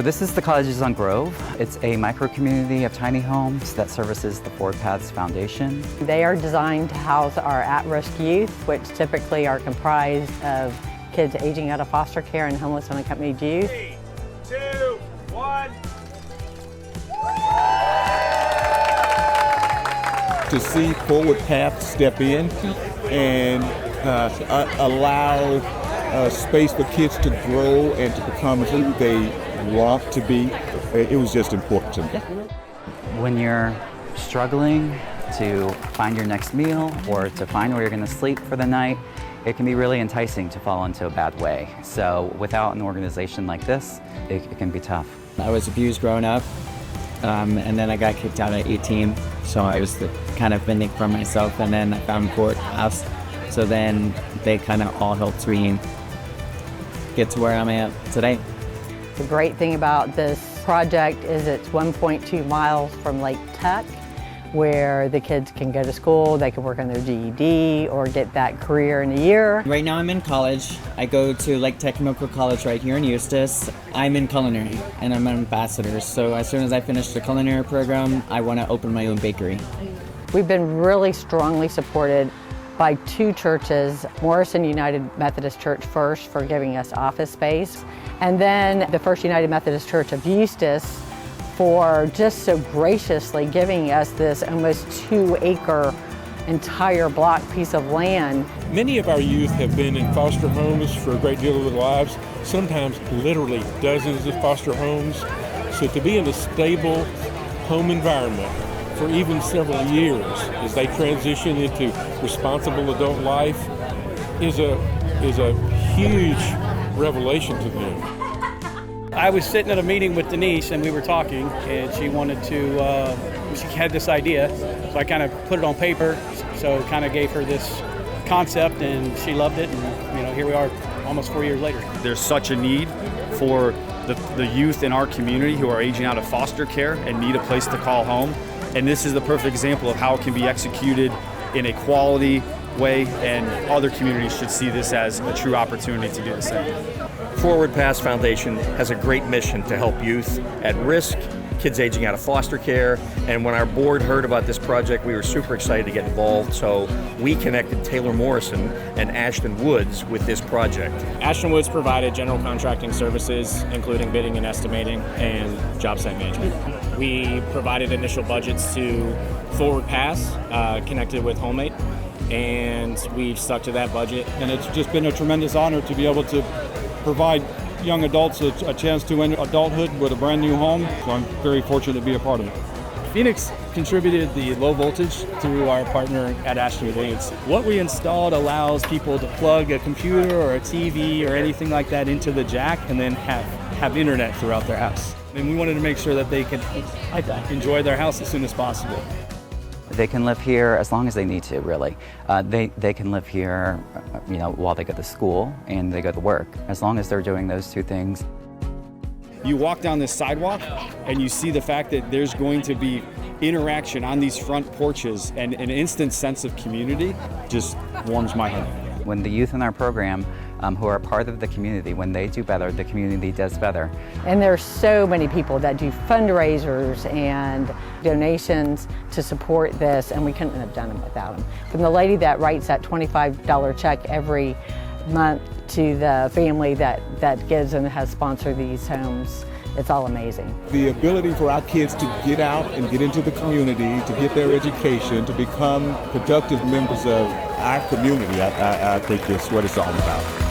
So this is the Cottages on Grove. It's a micro-community of tiny homes that services the Forward Paths Foundation. They are designed to house our at-risk youth, which typically are comprised of kids aging out of foster care and homeless unaccompanied youth. 3, 2, 1. To see Forward Path step in and allow space for kids to grow and to become who they want to be, it was just important to me. When you're struggling to find your next meal or to find where you're going to sleep for the night, it can be really enticing to fall into a bad way. So without an organization like this, it can be tough. I was abused growing up, and then I got kicked out at 18, so I was kind of fending for myself, and then I found Courthouse. So then they kind of all helped me get to where I'm at today. The great thing about this project is it's 1.2 miles from Lake Tech, where the kids can go to school, they can work on their GED or get that career in a year. Right now I'm in college. I go to Lake Technical College right here in Eustis. I'm in culinary and I'm an ambassador. So as soon as I finish the culinary program, I want to open my own bakery. We've been really strongly supported by 2 churches, Morrison United Methodist Church first for giving us office space, and then the First United Methodist Church of Eustis for just so graciously giving us this almost 2-acre entire block piece of land. Many of our youth have been in foster homes for a great deal of their lives, sometimes literally dozens of foster homes. So to be in a stable home environment for even several years as they transition into responsible adult life is a huge revelation to them. I was sitting at a meeting with Denise and we were talking, and she wanted to, she had this idea, so I kind of put it on paper, so kind of gave her this concept and she loved it, and here we are almost 4 years later. There's such a need for the youth in our community who are aging out of foster care and need a place to call home. And this is the perfect example of how it can be executed in a quality way, and other communities should see this as a true opportunity to do the same. Forward Paths Foundation has a great mission to help youth at risk, kids aging out of foster care, and when our board heard about this project, we were super excited to get involved, so we connected Taylor Morrison and Ashton Woods with this project. Ashton Woods provided general contracting services, including bidding and estimating and job site management. We provided initial budgets to Forward Paths, connected with Homemade, and we've stuck to that budget. And it's just been a tremendous honor to be able to provide young adults a chance to enter adulthood with a brand new home, so I'm very fortunate to be a part of it. Phoenix contributed the low voltage through our partner at Ashton Woods. What we installed allows people to plug a computer or a TV or anything like that into the jack and then have internet throughout their house. And we wanted to make sure that they could enjoy their house as soon as possible. They can live here as long as they need to, really. They can live here, while they go to school and they go to work, as long as they're doing those 2 things. You walk down this sidewalk and you see the fact that there's going to be interaction on these front porches, and an instant sense of community just warms my heart. When the youth in our program who are part of the community, when they do better, the community does better. And there's so many people that do fundraisers and donations to support this, and we couldn't have done them without them. From the lady that writes that $25 check every month to the family that gives and has sponsored these homes, it's all amazing. The ability for our kids to get out and get into the community, to get their education, to become productive members of our community, I think is what it's all about.